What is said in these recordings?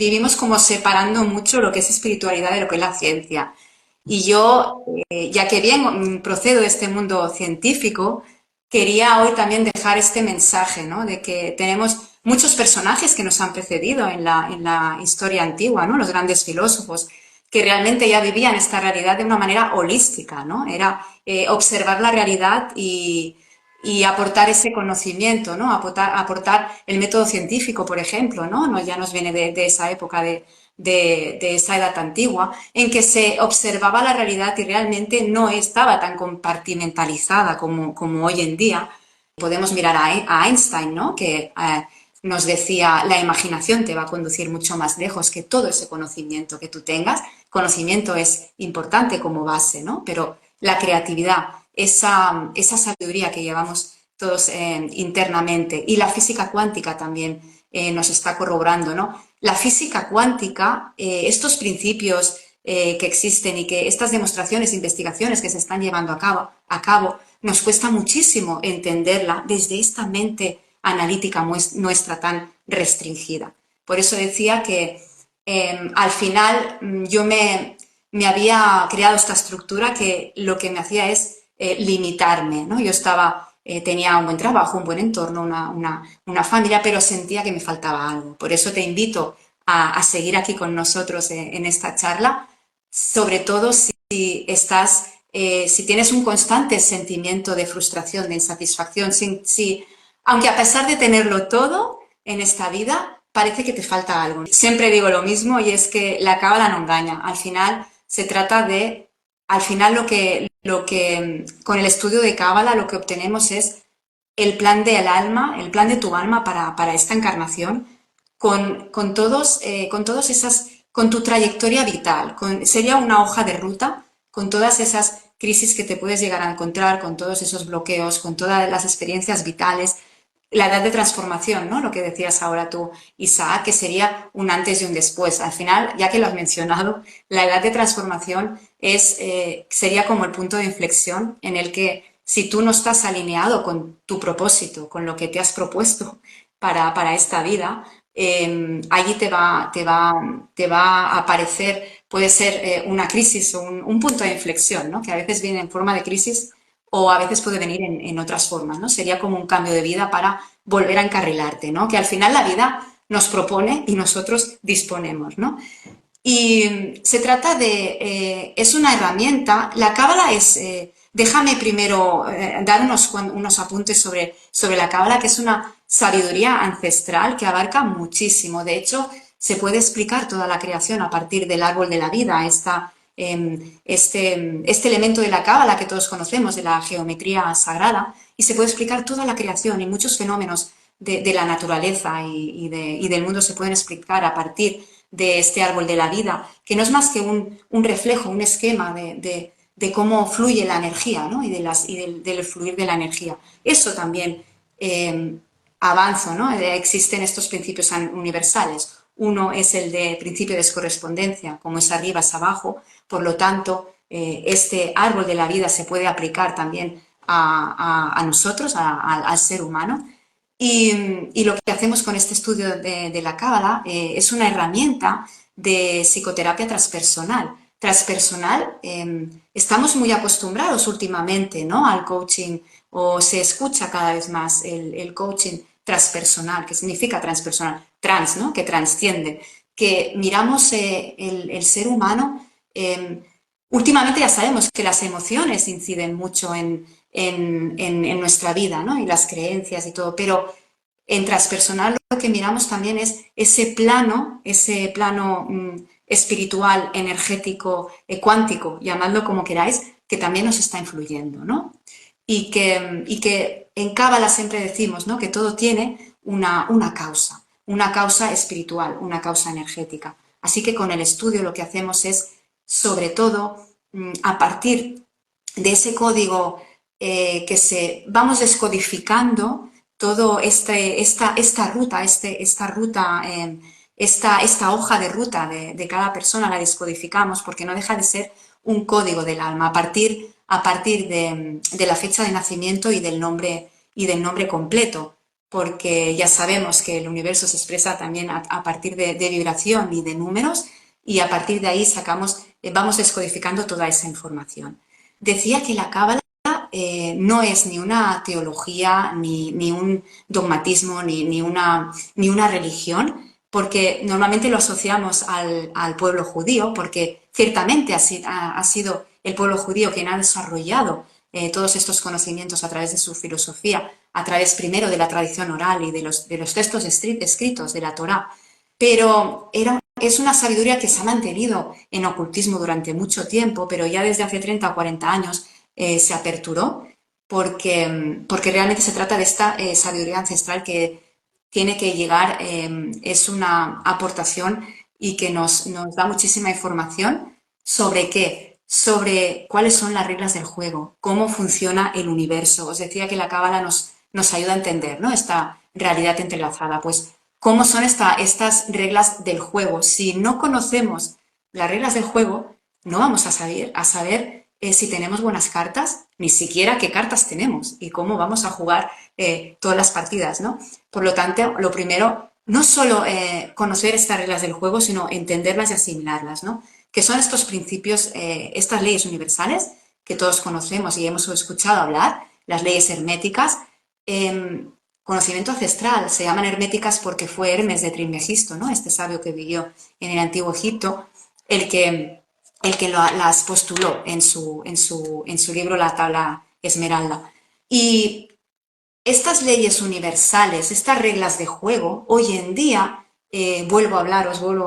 vivimos como separando mucho lo que es espiritualidad de lo que es la ciencia. Y yo, ya que bien procedo de este mundo científico, quería hoy también dejar este mensaje, ¿no? De que tenemos muchos personajes que nos han precedido en la historia antigua, ¿no? Los grandes filósofos, que realmente ya vivían esta realidad de una manera holística, ¿no? Era observar la realidad y aportar ese conocimiento, ¿no? Aportar el método científico, por ejemplo, ¿no? Ya nos viene de esa época de esa edad antigua, en que se observaba la realidad y realmente no estaba tan compartimentalizada como hoy en día. Podemos mirar a Einstein, ¿no? Que nos decía, la imaginación te va a conducir mucho más lejos que todo ese conocimiento que tú tengas. Conocimiento es importante como base, ¿no? Pero la creatividad, esa sabiduría que llevamos todos internamente, y la física cuántica también nos está corroborando, ¿no? La física cuántica, estos principios que existen y que estas demostraciones, investigaciones que se están llevando a cabo, nos cuesta muchísimo entenderla desde esta mente analítica nuestra tan restringida. Por eso decía que al final yo me había creado esta estructura que lo que me hacía es limitarme, ¿no? Yo tenía un buen trabajo, un buen entorno, una familia, pero sentía que me faltaba algo. Por eso te invito a seguir aquí con nosotros en esta charla, sobre todo si tienes un constante sentimiento de frustración, de insatisfacción, aunque a pesar de tenerlo todo en esta vida, parece que te falta algo. Siempre digo lo mismo y es que la cábala no engaña. Al final se trata al final con el estudio de cábala lo que obtenemos es el plan del alma, el plan de tu alma para esta encarnación, con todos con tu trayectoria vital. Sería una hoja de ruta con todas esas crisis que te puedes llegar a encontrar, con todos esos bloqueos, con todas las experiencias vitales, la edad de transformación, ¿no? Lo que decías ahora tú, Isaac, que sería un antes y un después. Al final, ya que lo has mencionado, la edad de transformación sería como el punto de inflexión en el que si tú no estás alineado con tu propósito, con lo que te has propuesto para esta vida, allí te va a aparecer, puede ser una crisis o un punto de inflexión, ¿no? Que a veces viene en forma de crisis o a veces puede venir en otras formas, ¿no? Sería como un cambio de vida para volver a encarrilarte, ¿no? Que al final la vida nos propone y nosotros disponemos, ¿no? Y se trata es una herramienta, la cábala déjame primero dar unos apuntes sobre la cábala, que es una sabiduría ancestral que abarca muchísimo. De hecho, se puede explicar toda la creación a partir del árbol de la vida, este elemento de la cábala que todos conocemos, de la geometría sagrada, y se puede explicar toda la creación y muchos fenómenos de la naturaleza y del mundo se pueden explicar a partir de este árbol de la vida, que no es más que un reflejo, un esquema de cómo fluye la energía, ¿no? Del fluir de la energía. Eso también avanza, ¿no? Existen estos principios universales. Uno es el de principio de descorrespondencia, como es arriba es abajo, por lo tanto, este árbol de la vida se puede aplicar también a nosotros, al ser humano. Y lo que hacemos con este estudio de la Cábala es una herramienta de psicoterapia transpersonal. Transpersonal, estamos muy acostumbrados últimamente, ¿no? Al coaching, o se escucha cada vez más el coaching transpersonal, que significa transpersonal, trans, ¿no? Que transciende, que miramos el ser humano. Últimamente ya sabemos que las emociones inciden mucho en nuestra vida, ¿no? Y las creencias y todo, pero en transpersonal lo que miramos también es ese plano espiritual, energético, cuántico, llamadlo como queráis, que también nos está influyendo, ¿no? Y que en Cábala siempre decimos, ¿no? Que todo tiene una causa espiritual, una causa energética. Así que con el estudio lo que hacemos es, sobre todo, a partir de ese código vamos descodificando todo esta hoja de ruta de cada persona la descodificamos porque no deja de ser un código del alma a partir de la fecha de nacimiento y del nombre completo. porque ya sabemos que el universo se expresa también a partir de vibración y de números, y a partir de ahí sacamos, vamos descodificando toda esa información. Decía que la cábala no es ni una teología, ni un dogmatismo, ni una religión, porque normalmente lo asociamos al pueblo judío, porque ciertamente ha sido el pueblo judío quien ha desarrollado todos estos conocimientos a través de su filosofía, a través primero de la tradición oral y de los textos escritos de la Torá, pero es una sabiduría que se ha mantenido en ocultismo durante mucho tiempo, pero ya desde hace 30 o 40 años se aperturó porque realmente se trata de esta sabiduría ancestral que tiene que llegar, es una aportación y que nos da muchísima información sobre qué, sobre cuáles son las reglas del juego, cómo funciona el universo. Os decía que la cábala nos ayuda a entender, ¿no?, esta realidad entrelazada. Pues, ¿cómo son estas reglas del juego? Si no conocemos las reglas del juego, no vamos a saber si tenemos buenas cartas, ni siquiera qué cartas tenemos y cómo vamos a jugar todas las partidas, ¿no? Por lo tanto, lo primero, no solo conocer estas reglas del juego, sino entenderlas y asimilarlas, ¿no? Que son estos principios, estas leyes universales que todos conocemos y hemos escuchado hablar, las leyes herméticas, conocimiento ancestral, se llaman herméticas porque fue Hermes de Trismegisto, ¿no?, este sabio que vivió en el antiguo Egipto, el que, las postuló en su libro La Tabla Esmeralda. Y estas leyes universales, estas reglas de juego, hoy en día, vuelvo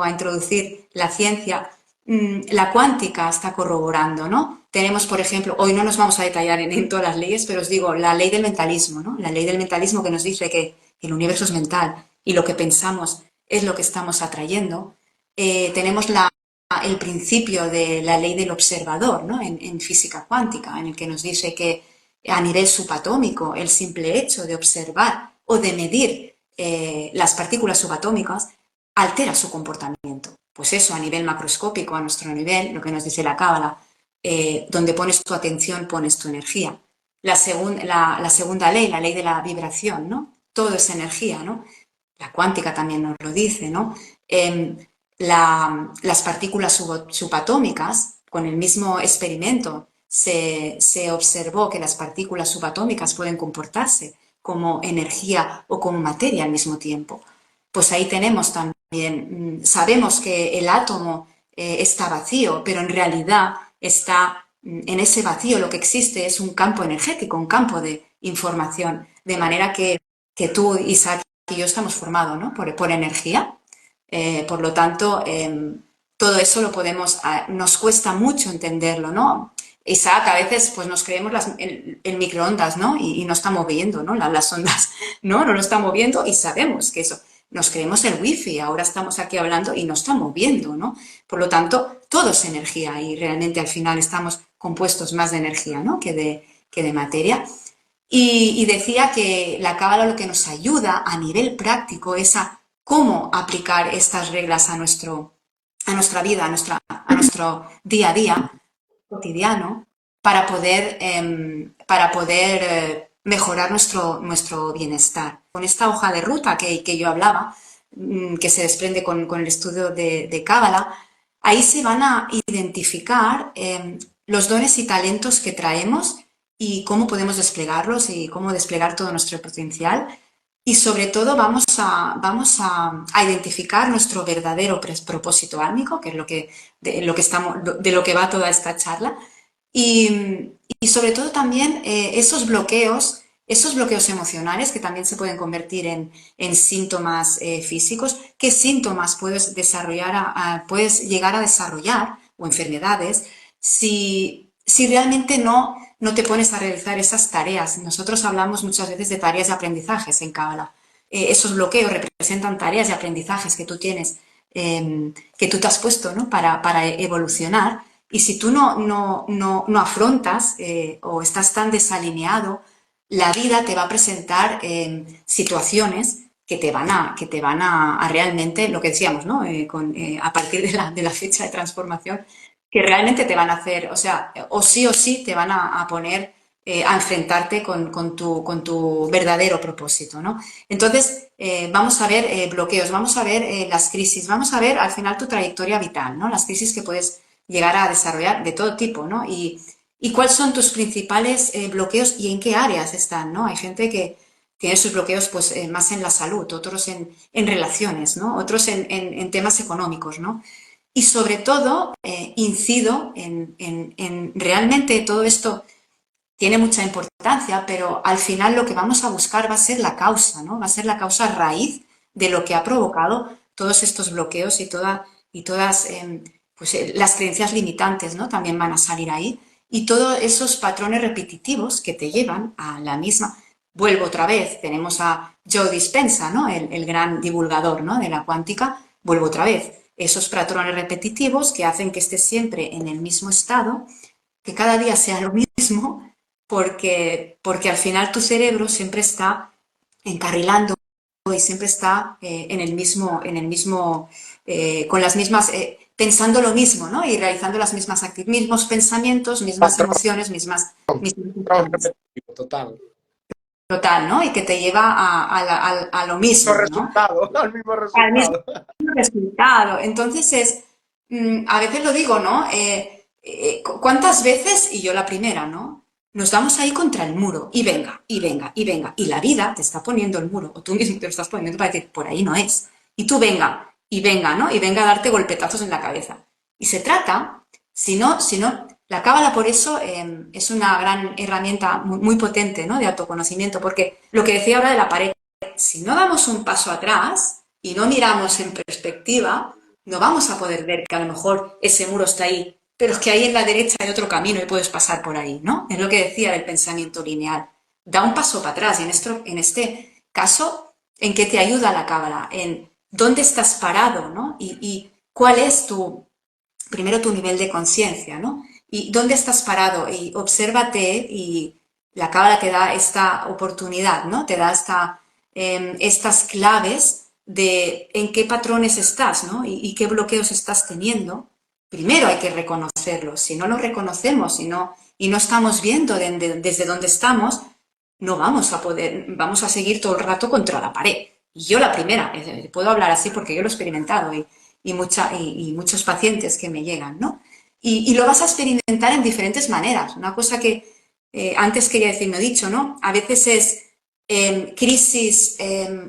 a introducir la ciencia, la cuántica está corroborando, ¿no? Tenemos, por ejemplo, hoy no nos vamos a detallar en todas las leyes, pero os digo, la ley del mentalismo, ¿no? La ley del mentalismo que nos dice que el universo es mental y lo que pensamos es lo que estamos atrayendo. Tenemos el principio de la ley del observador, ¿no?, en física cuántica, en el que nos dice que a nivel subatómico, el simple hecho de observar o de medir las partículas subatómicas altera su comportamiento. Pues eso, a nivel macroscópico, a nuestro nivel, lo que nos dice la cábala, donde pones tu atención, pones tu energía. La segunda ley, la ley de la vibración, ¿no? Todo es energía, ¿no? La cuántica también nos lo dice, ¿no? Las partículas subatómicas, con el mismo experimento, se observó que las partículas subatómicas pueden comportarse como energía o como materia al mismo tiempo. Pues ahí tenemos también, sabemos que el átomo está vacío, pero en realidad está en ese vacío, lo que existe es un campo energético, un campo de información, de manera que tú, Isaac, y yo estamos formados, ¿no?, por energía. Por lo tanto, todo eso lo podemos, nos cuesta mucho entenderlo, ¿no? Isaac, a veces pues nos creemos el microondas, ¿no? Y no está moviendo, ¿no?, las ondas, ¿no? No lo está moviendo y sabemos que eso. Nos creemos el wifi, ahora estamos aquí hablando y no está moviendo, ¿no? Por lo tanto, todo es energía y realmente al final estamos compuestos más de energía, ¿no?, que de materia. Y decía que la cábala lo que nos ayuda a nivel práctico es a cómo aplicar estas reglas a nuestra vida, a nuestro día a día cotidiano para poder mejorar nuestro bienestar. Con esta hoja de ruta que yo hablaba, que se desprende con el estudio de Cábala, ahí se van a identificar los dones y talentos que traemos y cómo podemos desplegarlos y cómo desplegar todo nuestro potencial. Y sobre todo vamos a identificar nuestro verdadero propósito álmico, que es de lo que va toda esta charla, y sobre todo también esos bloqueos emocionales que también se pueden convertir en síntomas físicos. ¿Qué síntomas puedes llegar a desarrollar o enfermedades si realmente no te pones a realizar esas tareas? Nosotros hablamos muchas veces de tareas de aprendizajes en Cábala. Esos bloqueos representan tareas de aprendizajes que tú tienes, que tú te has puesto, ¿no?, para evolucionar. Y si tú no afrontas o estás tan desalineado, la vida te va a presentar situaciones que te van a realmente, lo que decíamos, ¿no?, a partir de la fecha de transformación, que realmente te van a hacer, o sea, o sí te van a poner a enfrentarte con tu verdadero propósito, ¿no? Entonces, vamos a ver bloqueos, vamos a ver las crisis, vamos a ver al final tu trayectoria vital, ¿no? Las crisis que puedes llegar a desarrollar de todo tipo, ¿no? Y cuáles son tus principales bloqueos y en qué áreas están, ¿no? Hay gente que tiene sus bloqueos pues, más en la salud, otros en relaciones, ¿no? Otros en temas económicos, ¿no? Y sobre todo, incido en realmente todo esto tiene mucha importancia, pero al final lo que vamos a buscar va a ser la causa, ¿no? Va a ser la causa raíz de lo que ha provocado todos estos bloqueos y todas pues, las creencias limitantes, ¿no? También van a salir ahí. Y todos esos patrones repetitivos que te llevan a la misma. Vuelvo otra vez, tenemos a Joe Dispenza, ¿no? El gran divulgador, ¿no? De la cuántica. Vuelvo otra vez. Esos patrones repetitivos que hacen que estés siempre en el mismo estado, que cada día sea lo mismo, porque al final tu cerebro siempre está encarrilando y siempre está con las mismas, pensando lo mismo, ¿no? Y realizando las mismas actividades, mismos pensamientos, mismas Patrón, emociones, mismas patrón acciones. repetitivo, total. Total, ¿no? Y que te lleva a lo Mismo mismo, ¿no? resultado, al mismo Al mismo resultado. resultado. Entonces a veces lo digo, ¿no? ¿Cuántas veces, y yo la primera, ¿no? Nos damos ahí contra el muro y venga, y venga, y venga. Y la vida te está poniendo el muro, o tú mismo te lo estás poniendo para decir, por ahí no es. Y tú venga, ¿no? Y venga a darte golpetazos en la cabeza. Y se trata, si no, la cábala por eso es una gran herramienta muy, muy potente, ¿no? De autoconocimiento, porque lo que decía ahora de la pared, si no damos un paso atrás y no miramos en perspectiva, no vamos a poder ver que a lo mejor ese muro está ahí, pero es que ahí en la derecha hay otro camino y puedes pasar por ahí, ¿no? Es lo que decía del pensamiento lineal. Da un paso para atrás y en este caso, ¿en qué te ayuda la cábala? En dónde estás parado, ¿no? Y cuál es primero tu nivel de conciencia, ¿no? Y dónde estás parado y obsérvate y la cábala te da esta oportunidad, ¿no? Te da estas claves de en qué patrones estás, ¿no? Y qué bloqueos estás teniendo. Primero hay que reconocerlos. Si no los reconocemos y no estamos viendo desde dónde estamos, no vamos a poder, vamos a seguir todo el rato contra la pared. Y yo la primera, puedo hablar así porque yo lo he experimentado y muchos pacientes que me llegan, ¿no? Y lo vas a experimentar en diferentes maneras. Una cosa que antes quería decir, no he dicho, ¿no? A veces es crisis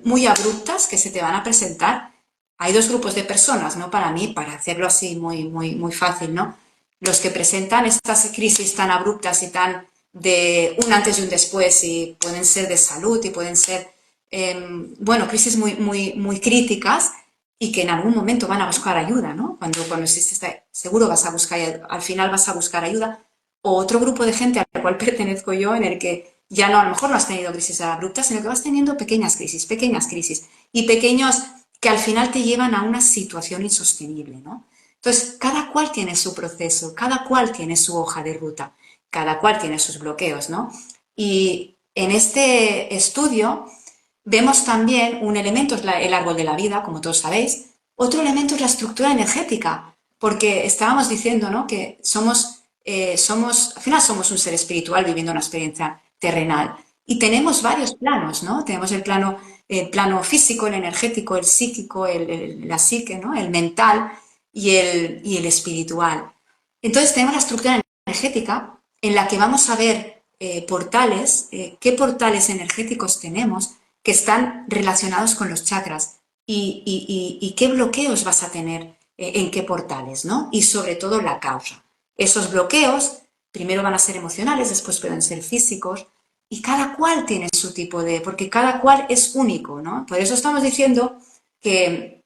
muy abruptas que se te van a presentar. Hay dos grupos de personas, ¿no? Para mí, para hacerlo así muy, muy, muy fácil, ¿no? Los que presentan estas crisis tan abruptas y tan de un antes y un después y pueden ser de salud y pueden ser, bueno, crisis muy, muy, muy críticas y que en algún momento van a buscar ayuda, ¿no? Cuando existe seguro vas a buscar, al final vas a buscar ayuda. O otro grupo de gente al cual pertenezco yo, en el que ya no, a lo mejor no has tenido crisis abruptas, sino que vas teniendo pequeñas crisis y pequeños que al final te llevan a una situación insostenible, ¿no? Entonces, cada cual tiene su proceso, cada cual tiene su hoja de ruta, cada cual tiene sus bloqueos, ¿no? Y en este estudio vemos también un elemento, es el árbol de la vida, como todos sabéis. Otro elemento es la estructura energética, porque estábamos diciendo, ¿no? Que al final somos un ser espiritual viviendo una experiencia terrenal. Y tenemos varios planos, ¿no? Tenemos el plano físico, el energético, el psíquico, la psique, ¿no? El mental y el espiritual. Entonces tenemos la estructura energética en la que vamos a ver portales, qué portales energéticos tenemos que están relacionados con los chakras y qué bloqueos vas a tener en qué portales, ¿no? Y sobre todo la causa. Esos bloqueos primero van a ser emocionales, después pueden ser físicos y cada cual tiene su tipo porque cada cual es único, ¿no? Por eso estamos diciendo que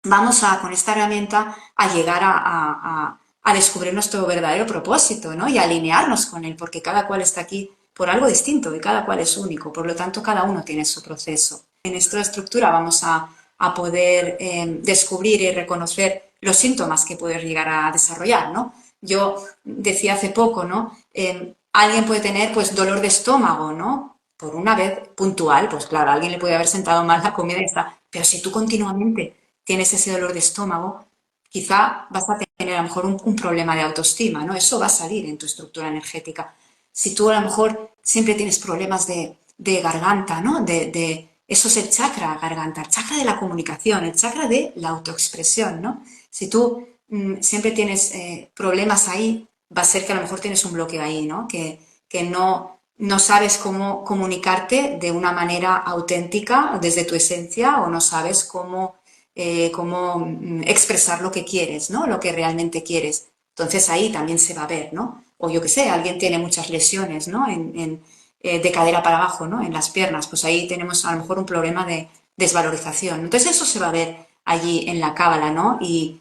vamos con esta herramienta a llegar a descubrir nuestro verdadero propósito, ¿no? Y a alinearnos con él, porque cada cual está aquí por algo distinto y cada cual es único, por lo tanto cada uno tiene su proceso. En esta estructura vamos a poder descubrir y reconocer los síntomas que puedes llegar a desarrollar, ¿no? Yo decía hace poco, ¿no? Alguien puede tener pues dolor de estómago, ¿no? Por una vez puntual, pues claro, a alguien le puede haber sentado mal la comida y está, pero si tú continuamente tienes ese dolor de estómago, quizá vas a tener a lo mejor un problema de autoestima, ¿no? Eso va a salir en tu estructura energética. Si tú a lo mejor siempre tienes problemas de garganta, ¿no? Eso es el chakra garganta, el chakra de la comunicación, el chakra de la autoexpresión, ¿no? Si tú siempre tienes problemas ahí, va a ser que a lo mejor tienes un bloqueo ahí, ¿no? Que no sabes cómo comunicarte de una manera auténtica desde tu esencia o no sabes cómo expresar lo que quieres, ¿no? Lo que realmente quieres. Entonces ahí también se va a ver, ¿no? O yo qué sé, alguien tiene muchas lesiones, ¿no? De cadera para abajo, ¿no? En las piernas, pues ahí tenemos a lo mejor un problema de desvalorización. Entonces eso se va a ver allí en la cábala, ¿no? Y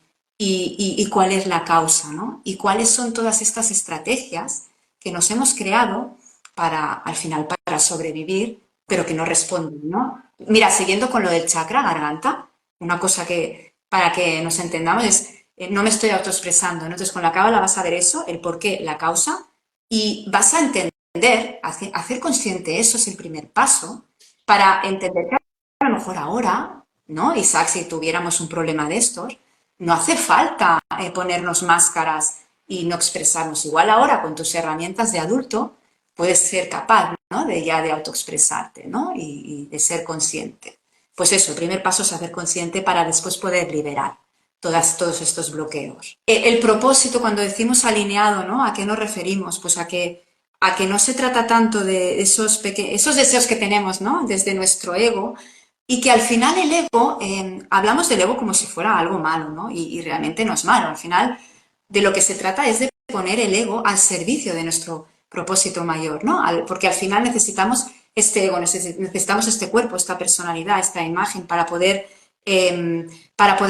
cuál es la causa, ¿no? Y cuáles son todas estas estrategias que nos hemos creado para, al final, para sobrevivir, pero que no responden, ¿no? Mira, siguiendo con lo del chakra, garganta, una cosa que, para que nos entendamos es, no me estoy autoexpresando, ¿no? Entonces con la cábala vas a ver eso, el por qué, la causa, y vas a entender, hacer consciente eso es el primer paso, para entender que a lo mejor ahora, ¿no? Isaac, si tuviéramos un problema de estos, no hace falta ponernos máscaras y no expresarnos. Igual ahora con tus herramientas de adulto puedes ser capaz, ¿no? De ya de autoexpresarte, ¿no? Y de ser consciente. Pues eso, el primer paso es hacer consciente para después poder liberar todos estos bloqueos. El propósito, cuando decimos alineado, ¿no? ¿A qué nos referimos? Pues a que no se trata tanto de esos deseos que tenemos, ¿no? Desde nuestro ego, y que al final el ego, hablamos del ego como si fuera algo malo, ¿no? Y realmente no es malo. Al final, de lo que se trata es de poner el ego al servicio de nuestro propósito mayor, ¿no? Porque al final necesitamos este ego, necesitamos este cuerpo, esta personalidad, esta imagen para poder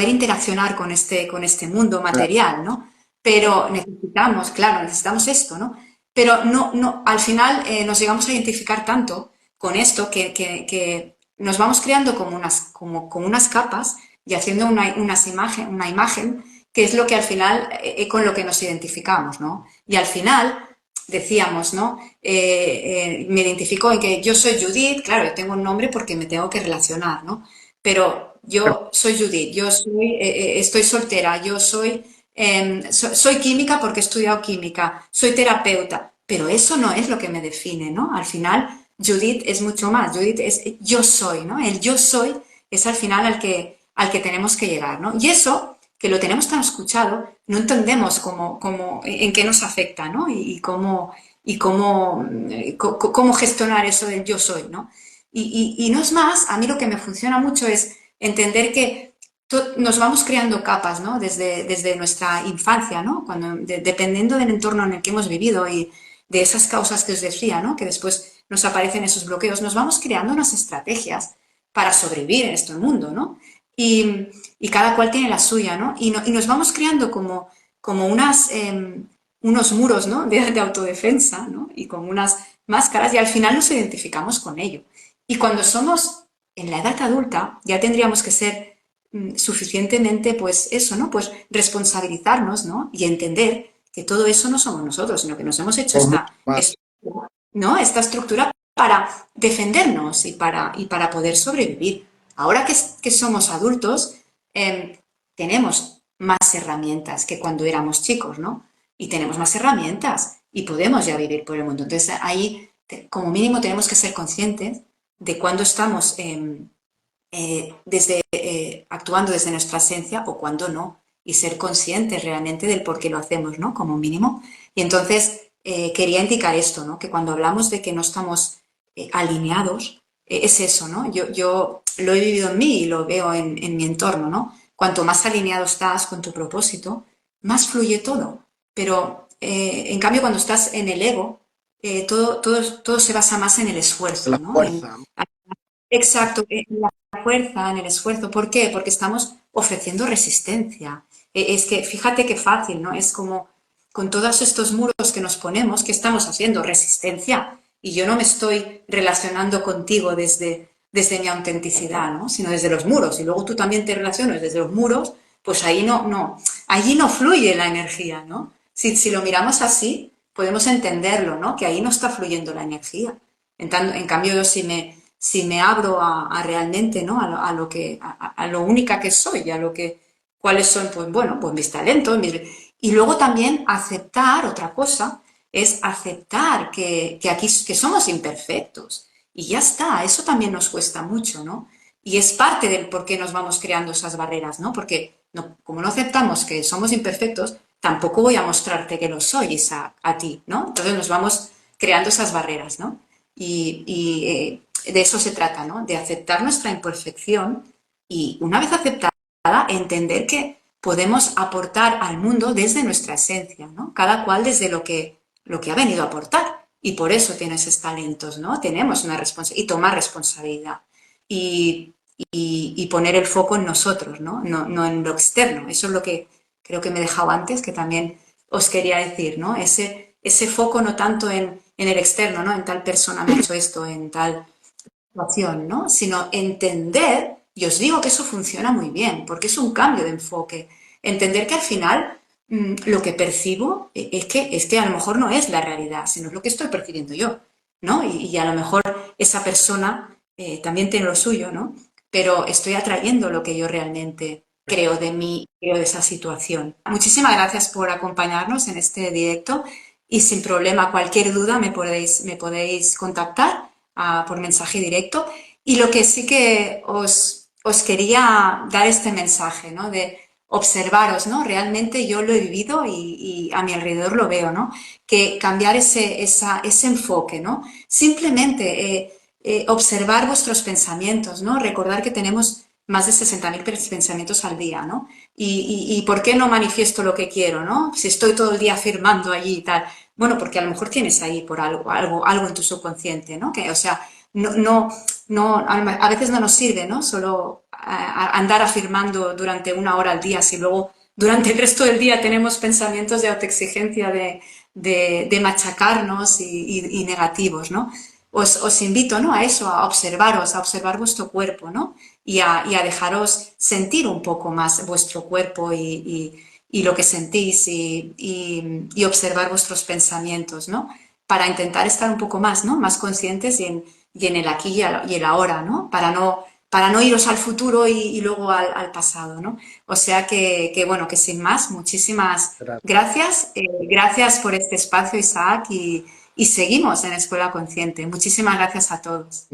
interaccionar con este mundo Claro. material, ¿no? Pero necesitamos, claro, necesitamos esto, ¿no? Pero no, al final nos llegamos a identificar tanto con esto que nos vamos creando como unas capas y haciendo una imagen que es lo que al final, con lo que nos identificamos, ¿no? Y al final decíamos, ¿no? Me identifico en que yo soy Judith, claro, yo tengo un nombre porque me tengo que relacionar, ¿no? Pero yo soy Judith, estoy soltera, soy química porque he estudiado química, soy terapeuta, pero eso no es lo que me define, ¿no? Al final, Judith es mucho más, Judith es yo soy, ¿no? El yo soy es al final al que tenemos que llegar, ¿no? Y eso, que lo tenemos tan escuchado, no entendemos en qué nos afecta, ¿no? Y cómo gestionar eso del yo soy, ¿no? Y no es más, a mí lo que me funciona mucho es entender que nos vamos creando capas, ¿no? Desde nuestra infancia, ¿no? Dependiendo del entorno en el que hemos vivido y de esas causas que os decía, ¿no? Que después nos aparecen esos bloqueos, nos vamos creando unas estrategias para sobrevivir en este mundo, ¿no? Y cada cual tiene la suya, ¿no? Y nos vamos creando como unos muros, ¿no? De autodefensa, ¿no? Y como unas máscaras y al final nos identificamos con ello. Y cuando somos en la edad adulta ya tendríamos que ser suficientemente, pues eso, ¿no? Pues responsabilizarnos, ¿no? Y entender que todo eso no somos nosotros, sino que nos hemos hecho O esta, más. ¿no? Esta estructura para defendernos y para poder sobrevivir. Ahora que somos adultos, tenemos más herramientas que cuando éramos chicos, ¿no? Y tenemos más herramientas y podemos ya vivir por el mundo. Entonces ahí, como mínimo, tenemos que ser conscientes de cuándo estamos actuando desde nuestra esencia o cuándo no, y ser conscientes realmente del por qué lo hacemos, ¿no? Como mínimo. Y entonces quería indicar esto, ¿no? Que cuando hablamos de que no estamos alineados, es eso, ¿no? Yo lo he vivido en mí y lo veo en mi entorno, ¿no? Cuanto más alineado estás con tu propósito, más fluye todo. Pero en cambio, cuando estás en el ego, todo se basa más en el esfuerzo, La ¿no? fuerza. Exacto, en la fuerza, en el esfuerzo. ¿Por qué? Porque estamos ofreciendo resistencia. Es que fíjate qué fácil, ¿no? Es como con todos estos muros que nos ponemos, que estamos haciendo resistencia. Y yo no me estoy relacionando contigo desde mi autenticidad, ¿no? Sino desde los muros. Y luego tú también te relacionas desde los muros, pues ahí allí no fluye la energía, ¿no? Si lo miramos así, podemos entenderlo, ¿no? Que ahí no está fluyendo la energía. En cambio, yo si me abro a realmente, ¿no? A lo única que soy, cuáles son, pues bueno, pues mis talentos, y luego también aceptar otra cosa, es aceptar que aquí que somos imperfectos y ya está, eso también nos cuesta mucho, ¿no? Y es parte del por qué nos vamos creando esas barreras, ¿no? Porque no, como no aceptamos que somos imperfectos, tampoco voy a mostrarte que lo soy a ti, ¿no? Entonces nos vamos creando esas barreras, ¿no? De eso se trata, ¿no? De aceptar nuestra imperfección y una vez aceptada, entender que podemos aportar al mundo desde nuestra esencia, ¿no? Cada cual desde lo que ha venido a aportar. Y por eso tienes esos talentos, ¿no? Tenemos una responsabilidad y tomar responsabilidad. Y, y poner el foco en nosotros, ¿no? No en lo externo. Eso es lo que creo que me he dejado antes, que también os quería decir, ¿no? Ese foco no tanto en el externo, ¿no? En tal persona me ha hecho esto, en tal situación, ¿no? Sino entender, y os digo que eso funciona muy bien, porque es un cambio de enfoque. Entender que al final lo que percibo es que a lo mejor no es la realidad, sino es lo que estoy percibiendo yo, ¿no? Y a lo mejor esa persona también tiene lo suyo, ¿no? Pero estoy atrayendo lo que yo realmente creo de mí, creo de esa situación. Muchísimas gracias por acompañarnos en este directo y sin problema, cualquier duda me podéis contactar por mensaje directo. Y lo que sí que os quería dar este mensaje, ¿no? De observaros, ¿no? Realmente yo lo he vivido y a mi alrededor lo veo, ¿no? Que cambiar ese enfoque, ¿no? Simplemente observar vuestros pensamientos, ¿no? Recordar que tenemos más de 60.000 pensamientos al día, ¿no? Y ¿por qué no manifiesto lo que quiero, ¿no? Si estoy todo el día afirmando allí y tal. Bueno, porque a lo mejor tienes ahí por algo en tu subconsciente, ¿no? Que, o sea, a veces no nos sirve, ¿no? Solo andar afirmando durante una hora al día, si luego durante el resto del día tenemos pensamientos de autoexigencia, de machacarnos y negativos, ¿no? Os invito, ¿no? A eso, a observaros, a observar vuestro cuerpo, ¿no? Y a dejaros sentir un poco más vuestro cuerpo y lo que sentís y observar vuestros pensamientos, ¿no? Para intentar estar un poco más, ¿no? Más conscientes y en el aquí y el ahora, ¿no? Para no iros al futuro y luego al pasado, ¿no? O sea bueno, que sin más, muchísimas Gracias. gracias. Gracias por este espacio, Isaac, y seguimos en Escuela Consciente. Muchísimas gracias a todos.